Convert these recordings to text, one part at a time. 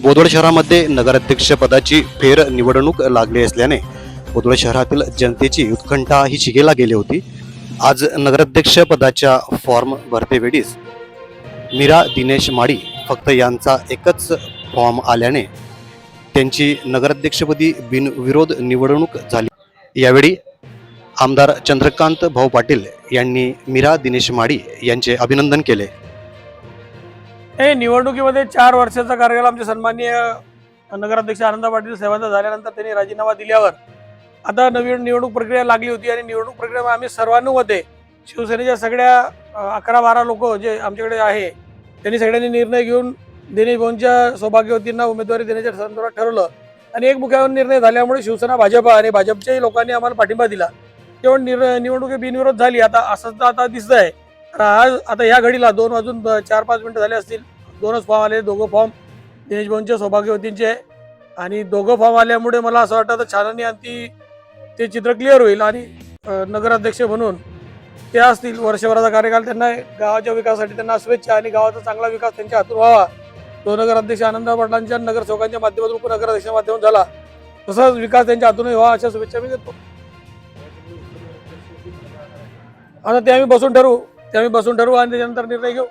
बोदवड शहरामध्ये नगराध्यक्षपदाची फेर निवडणूक लागली असल्याने बोदवड शहरातील जनतेची उत्कंठा ही शिगेला गेली होती। आज नगराध्यक्षपदाच्या फॉर्म भरतेवेळीस मीरा दिनेश माडी फक्त यांचा एकच फॉर्म आल्याने त्यांची नगराध्यक्षपदी बिनविरोध निवडणूक झाली। यावेळी आमदार चंद्रकांत भाऊ पाटील यांनी मीरा दिनेश माडी यांचे अभिनंदन केले। हे निवडणुकीमध्ये 4 वर्षाचा कार्यकाल आमचे सन्माननीय नगराध्यक्ष आनंद पाटील साहेबांचा झाल्यानंतर त्यांनी राजीनामा दिल्यावर आता नवीन निवडणूक प्रक्रिया लागली होती आणि निवडणूक प्रक्रियेमध्ये आम्ही सर्वानुमते शिवसेनेच्या सगळ्या 11-12 लोक जे आमच्याकडे आहे त्यांनी सगळ्यांनी निर्णय घेऊन दिनेश भाऊंच्या सौभाग्यवतींना उमेदवारी देण्याच्या संदर्भात ठरवलं आणि एक मुख्य निर्णय झाल्यामुळे शिवसेना भाजप आणि भाजपच्याही लोकांनी आम्हाला पाठिंबा दिला। तेव्हा निवडणूक बिनविरोध झाली। आता दिसतंय आज आता ह्या घडीला 2 वाजून 4-5 मिनिटं झाले असतील, 2च फॉर्म आले, 2 फॉर्म दिनेश भाऊंच्या सौभाग्यवतींचे आणि 2 फॉर्म आल्यामुळे मला असं वाटतं छाननी आणि ते चित्र क्लिअर होईल आणि नगराध्यक्ष म्हणून ते असतील। वर्षभराचा कार्यकाल त्यांना गावाच्या विकासासाठी त्यांना शुभेच्छा आणि गावाचा चांगला विकास त्यांच्या हातून व्हावा। तो नगराध्यक्ष आनंद पाटलांच्या नगरसेवकांच्या माध्यमातून उपनगराध्यक्षाच्या माध्यमातून झाला तसाच विकास त्यांच्या हातूनही व्हावा अशा शुभेच्छा मी देतो। आता ते आम्ही बसून ठरवू आणि त्याच्यानंतर निर्णय घेऊ।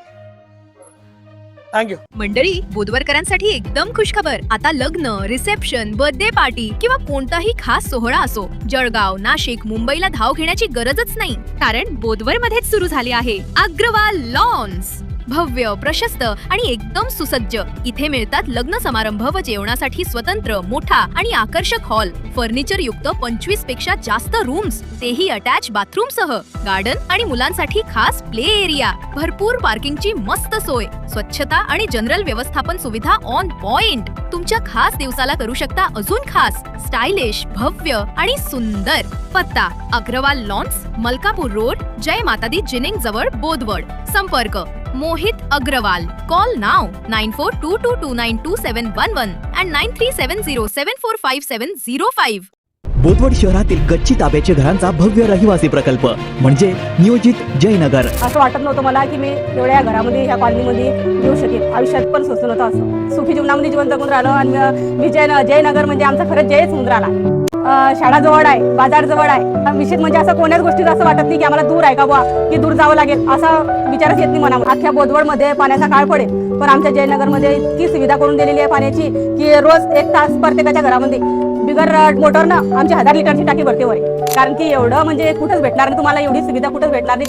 थँक्यू। मंडळी, बोदवडकरांसाठी एकदम खुशखबर। आता लग्न, रिसेप्शन, बर्थडे पार्टी किंवा कोणताही खास सोहळा असो, जळगाव, नाशिक, मुंबईला धाव घेण्याची गरजच नाही, कारण बोदवडमध्येच सुरू झाले आहे अग्रवाल लॉन्स। भव्य, प्रशस्त आणि एकदम सुसज्ज इथे मिळतात लग्न समारंभ व जेवणासाठी स्वतंत्र मोठा आणि आकर्षक हॉल, फर्निचर युक्त 25 पेक्षा जास्त रूम्स, तेही अटॅच बाथरूम सह, गार्डन आणि मुलांसाठी खास प्ले एरिया, भरपूर पार्किंगची मस्त सोय, स्वच्छता आणि जनरल व्यवस्थापन सुविधा ऑन पॉइंट। तुमच्या खास दिवसाला करू शकता अजून खास, स्टायलिश, भव्य आणि सुंदर। पत्ता Agrawal lawns, Malkapur road, Jai Mata Di ginning जवळ, बोदवड। संपर्क Mohit Agrawal. Call now 9422292711 and 9370745705। Bodwad शहरातील गच्ची ताब्याचे घरांचा भव्य रहिवासी प्रकल्प म्हणजे नियोजित जयनगर। असं वाटत नव्हतं मला की मी एवढ्या घरामध्ये ह्या कॉलनीमध्ये येऊ शकेल। आयुष्यात पण सोचलं नव्हतं असं सुखी जीवनामध्ये जीवन जगून राहिलो आणि मी जयनगर म्हणजे आमचा खरंच जयच होऊन राहिला। शाळा जवळ आहे, बाजार जवळ आहे, विशेष म्हणजे असं कोण्याच गोष्टीत असं वाटत नाही की आम्हाला दूर आहे का बुवा की दूर जावं लागेल असा विचारच येत नाही मनामध्ये। अख्ख्या बोदवडमध्ये पाण्याचा काळ पडेल पण आमच्या जयनगरमध्ये इतकी सुविधा करून दिलेली आहे पाण्याची की रोज 1 तास प्रत्येकाच्या घरामध्ये बिगर मोटरनं आमची 1000 लिटरची टाकी भरते वर, कारण की एवढं म्हणजे कुठंच भेटणार नाही तुम्हाला, एवढी सुविधा कुठंच भेटणार नाही।